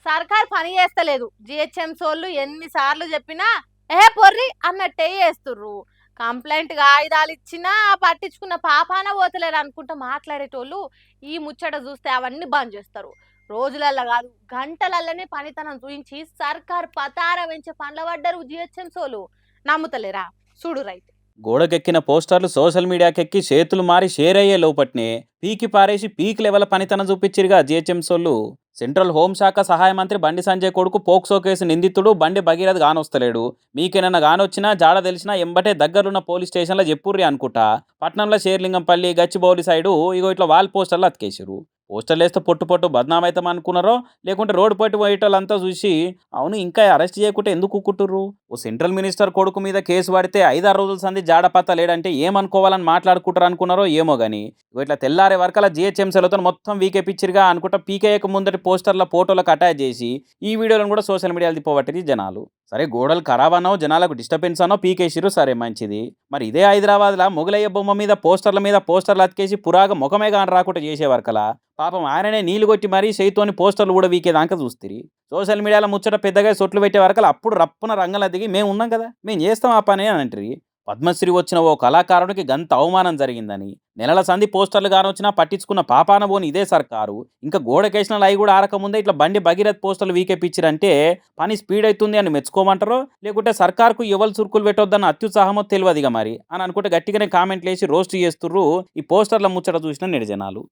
సర్కార్ పని చేస్తలేదు. జీహెచ్ఎంసీ వోళ్ళు ఎన్నిసార్లు చెప్పినా పొర్రి అన్నట్టే చేస్తుర్రు. కంప్లైంట్ కాయిదాలిచ్చినా పట్టించుకున్న పాపాన పోతలేరు అనుకుంటా మాట్లాడేటోళ్ళు ఈ ముచ్చట చూస్తే అవన్నీ బంద్ చేస్తారు. రోజులల్ల కాదు గంటలల్లనే పనితనం చూయించి సర్కార్ పతార పెంచే పనుల పడ్డరు జీహెచ్ఎంసీ. నమ్ముతలేరా? చూడురైతే. గోడకెక్కిన పోస్టర్లు సోషల్ మీడియాకెక్కి చేతులు మారి షేర్ అయ్యే లోపట్నే పీకి పారేసి పీక్ లెవెల్ పనితనం చూపించిరుగా జిహెచ్ఎంసోళ్ళు. సెంట్రల్ హోంశాఖ సహాయ మంత్రి బండి సంజయ్ కొడుకు పోక్సో కేసు నిందితుడు బండి భగీరథ్ గానొస్తలేడు. మీకేనన్నా గానొచ్చినా జాడ తెలిసినా ఎంబటే దగ్గరున్న పోలీస్ స్టేషన్లో చెప్పుర్రి అనుకుంటా పట్నంలో షేర్లింగంపల్లి గచ్చిబౌలి సైడు ఇగో ఇట్లా వాల్ పోస్టర్లు అతికేసిరు. పోస్టర్లు వేస్తే పొట్టు పొట్టు బద్నామైతాం అనుకున్నారో లేకుంటే రోడ్డు పట్టి పోయేటోళ్ళంతా చూసి అవును ఇంకా అరెస్ట్ చేయకుంటే ఎందుకు కుక్కుంటుర్రు? ఓ సెంట్రల్ మినిస్టర్ కొడుకు మీద కేసు పడితే 5-6 రోజుల సంది జాడపత్త లేడంటే ఏమనుకోవాలని మాట్లాడుకుంటారు అనుకున్నారో ఏమో గానీ ఇట్లా తెల్లారే వరకలా జిహెచ్ఎంసీలతో మొత్తం వీకేపిచ్చిరుగా అనుకుంటా పీకేయక ముందటి పోస్టర్ల ఫోటోలకు అటాచ్ చేసి ఈ వీడియోలను కూడా సోషల్ మీడియాలో తిప్పబట్టిరు జనాలు. సరే గోడలు ఖరాబ్ అనో జనాలకు డిస్టర్బెన్స్ అనో పీకేసిరు, సరే మంచిది. మరి ఇదే హైదరాబాద్లో మొగలయ్య బొమ్మ మీద పోస్టర్లు అతికేసి పురాగా ముఖమే కాని రాకుండా చేసే వరకలా పాపం ఆయననే నీళ్లు కొట్టి మరీ చేయితోని పోస్టర్లు కూడా వీకేదాకా చూస్తుంది. సోషల్ మీడియాలో ముచ్చట పెద్దగా సొట్లు పెట్టే వరకలు అప్పుడు రప్పున రంగంలో దిగి మేము ఉన్నాం కదా, మేము చేస్తాం ఆ పని అని అంటారు. పద్మశ్రీ వచ్చిన ఓ కళాకారుడికి గంత అవమానం జరిగిందని నెలల సంధి పోస్టర్లు గానొచ్చినా పట్టించుకున్న పాపాన పోని ఇదే సర్కారు ఇంకా గోడకేసిన లై కూడా ఆరకముందే ఇట్లా బండి భగీరథ్ పోస్టర్లు వీకేపిచ్చిరంటే పని స్పీడ్ అవుతుంది అని మెచ్చుకోమంటారో లేకుంటే సర్కార్కు ఎవరు చురుకులు పెట్టొద్దన్న అత్యుత్సాహమో తెలియదుగా మరి అని అనుకుంటే గట్టిగానే కామెంట్లు వేసి రోస్ట్ చేస్తుర్రు ఈ పోస్టర్ల ముచ్చట చూసిన నెటిజనాలు.